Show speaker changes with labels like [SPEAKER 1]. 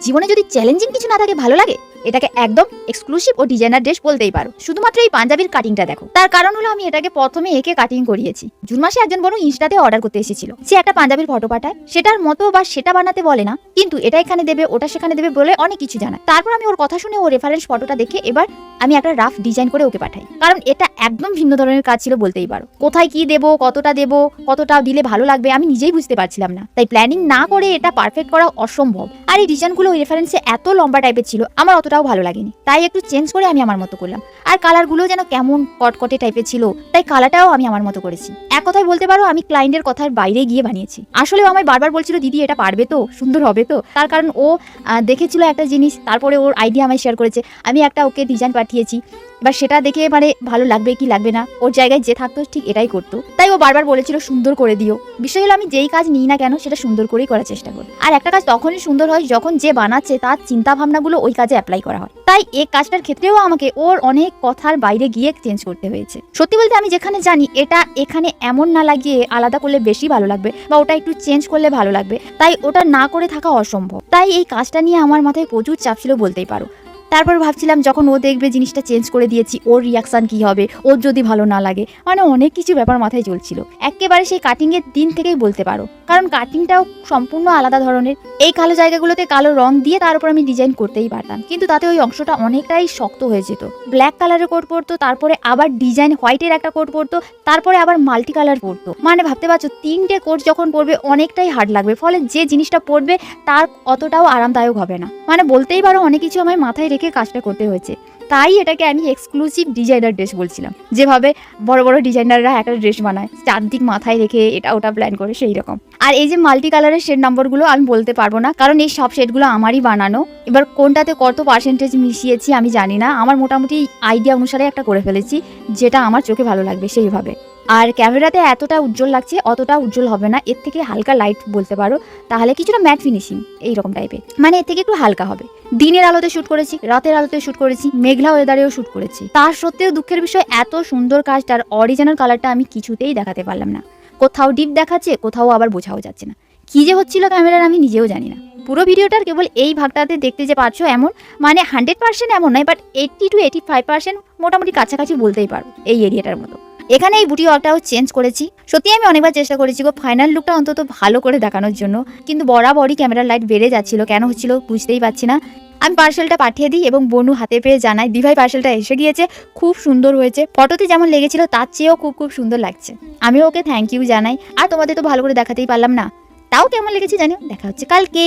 [SPEAKER 1] জীবনে যদি চ্যালেঞ্জিং কিছু না থাকে ভালো লাগে, এটাকে একদম এক্সক্লুসিভ ও ডিজাইনার ড্রেস বলতেই পারো। শুধুমাত্র এই পাঞ্জাবির কাটিংটা দেখো। তার কারণ হলো আমি এটাকে প্রথমে এঁকে কাটিং করিয়েছি। জুন মাসে একজন বড় ইনস্টাতে অর্ডার করতে এসেছিল। সে একটা পাঞ্জাবির ফটো পাঠায়, সেটার মতো বা সেটা বানাতে বলে না, কিন্তু এটা এখানে দেবে ওটা সেখানে দেবে বলে অনেক কিছু জানায়। তারপর আমি ওর কথা শুনে ও রেফারেন্স ফটোটা দেখে এবার আমি একটা রাফ ডিজাইন করে ওকে পাঠাই, কারণ এটা একদম ভিন্ন ধরনের কাজ ছিল বলতেই পারো। কোথায় কি দেবো, কতটা দেবো, কতটা দিলে ভালো লাগবে আমি নিজেই বুঝতে পারছিলাম না, তাই প্ল্যানিং না করে এটা পারফেক্ট করা অসম্ভব। আর এই ডিজাইনগুলো ওই রেফারেন্সে এত লম্বা টাইপের ছিল, আমার অতটাও ভালো লাগেনি, তাই একটু চেঞ্জ করে আমি আমার মতো করলাম। আর কালারগুলো যেন কেমন কটকটে টাইপের ছিল, তাই কালারটাও আমি আমার মতো করেছি। এক কথায় বলতে পারো আমি ক্লায়েন্টের কথার বাইরে গিয়ে বানিয়েছি। আসলেও আমায় বারবার বলছিল দিদি এটা পারবে তো, সুন্দর হবে তো, তার কারণ ও দেখেছিল একটা জিনিস, তারপরে ওর আইডিয়া আমায় শেয়ার করেছে। আমি একটা ওকে ডিজাইন পাঠিয়েছি, এবার সেটা দেখে মানে ভালো লাগবে কি লাগবে না, ওর জায়গায় যে থাকতো ঠিক এটাই করতো, তাই ও বারবার বলেছিল সুন্দর করে দিও। বিষয় হলো আমি যেই কাজ নিই না কেন সেটা সুন্দর করেই করার চেষ্টা করি। আর একটা কাজ তখনই সুন্দর হয় যখন যে বানাচ্ছে তার চিন্তা ভাবনাগুলো ওই কাজে অ্যাপ্লাই করা হয়। তাই এই কাজটার ক্ষেত্রেও আমাকে ওর অনেক কথার বাইরে গিয়ে চেঞ্জ করতে হয়েছে। সত্যি বলতে আমি যেখানে জানি এটা এখানে এমন না লাগিয়ে আলাদা করলে বেশি ভালো লাগবে বা ওটা একটু চেঞ্জ করলে ভালো লাগবে, তাই ওটা না করে থাকা অসম্ভব। তাই এই কাজটা নিয়ে আমার মাথায় প্রচুর চাপ ছিল বলতেই পারো। তারপর ভাবছিলাম যখন ও দেখবে জিনিসটা চেঞ্জ করে দিয়েছি ওর রিয়াকশান কি হবে, ওর যদি ভালো না লাগে, মানে অনেক কিছু ব্যাপার মাথায় চলছিল একেবারে সেই কাটিংয়ের দিন থেকেই বলতে পারো। কারণ কাটিংটাও সম্পূর্ণ আলাদা ধরনের। এই কালো জায়গাগুলোতে কালো রং দিয়ে তার উপর আমি ডিজাইন করতেই পারতাম, কিন্তু তাতে ওই অংশটা অনেকটাই শক্ত হয়ে যেত। ব্ল্যাক কালারের কোট পরতো, তারপরে আবার ডিজাইন হোয়াইটের একটা কোট পরতো, তারপরে আবার মাল্টি কালার পরতো। মানে ভাবতে পারছো 3টে কোট যখন পরবে অনেকটাই হার্ড লাগবে, ফলে যে জিনিসটা পরবে তার অতটাও আরামদায়ক হবে না। মানে বলতেই পারো অনেক কিছু আমার মাথায় রেখে কাজটা করতে হয়েছে। তাই এটাকে আমি এক্সক্লুসিভ ডিজাইনার ড্রেস বলছিলাম। যেভাবে বড় বড় ডিজাইনাররা একটা ড্রেস বানায় চারদিক মাথায় রেখে এটা ওটা প্ল্যান করে, সেই রকম। আর এই যে মাল্টি কালারের শেড নাম্বারগুলো আমি বলতে পারবো না, কারণ এই সব শেডগুলো আমারই বানানো। এবার কোনটাতে কত পার্সেন্টেজ মিশিয়েছি আমি জানি না, আমার মোটামুটি আইডিয়া অনুসারে একটা করে ফেলেছি যেটা আমার চোখে ভালো লাগবে সেইভাবে। আর ক্যামেরাতে এতটা উজ্জ্বল লাগছে, অতটা উজ্জ্বল হবে না, এর থেকে হালকা লাইট বলতে পারো, তাহলে কিছুটা ম্যাট ফিনিশিং এইরকম টাইপের, মানে এর থেকে একটু হালকা হবে। দিনের আলোতে শ্যুট করেছি, রাতের আলোতে শ্যুট করেছি, মেঘলা ওয়েদারেও শ্যুট করেছি। তার সত্ত্বেও দুঃখের বিষয় এত সুন্দর কাজটার অরিজিনাল কালারটা আমি কিছুতেই দেখাতে পারলাম না। কোথাও ডিপ দেখাচ্ছে, কোথাও আবার বোঝাও যাচ্ছে না কি যে হচ্ছিল ক্যামেরার, আমি নিজেও জানি না। পুরো ভিডিওটার কেবল এই ভাগটাতে দেখতে যে পারছো এমন, মানে 100% এমন নয়, বাট 80 to 85% মোটামুটি কাছাকাছি বলতেই পারো এই এরিয়াটার মতো। এখানে এই বুটি ওয়ার্কটাও চেঞ্জ করেছি। সত্যি আমি অনেকবার চেষ্টা করেছি গো ফাইনাল লুকটা অন্তত ভালো করে দেখানোর জন্য, কিন্তু বরাবরই ক্যামেরার লাইট বেড়ে যাচ্ছিল, কেন হচ্ছিল বুঝতেই পারছি না। আমি পার্সেলটা পাঠিয়ে দিই এবং বনু হাতে পেয়ে জানাই দিভাই পার্সেলটা এসে গিয়েছে, খুব সুন্দর হয়েছে, ফটোতে যেমন লেগেছিল তার চেয়েও খুব খুব সুন্দর লাগছে। আমি ওকে থ্যাংক ইউ জানাই। আর তোমাদের তো ভালো করে দেখাতেই পারলাম না, তাও কেমন লেগেছে জানিও। দেখা হচ্ছে কালকে।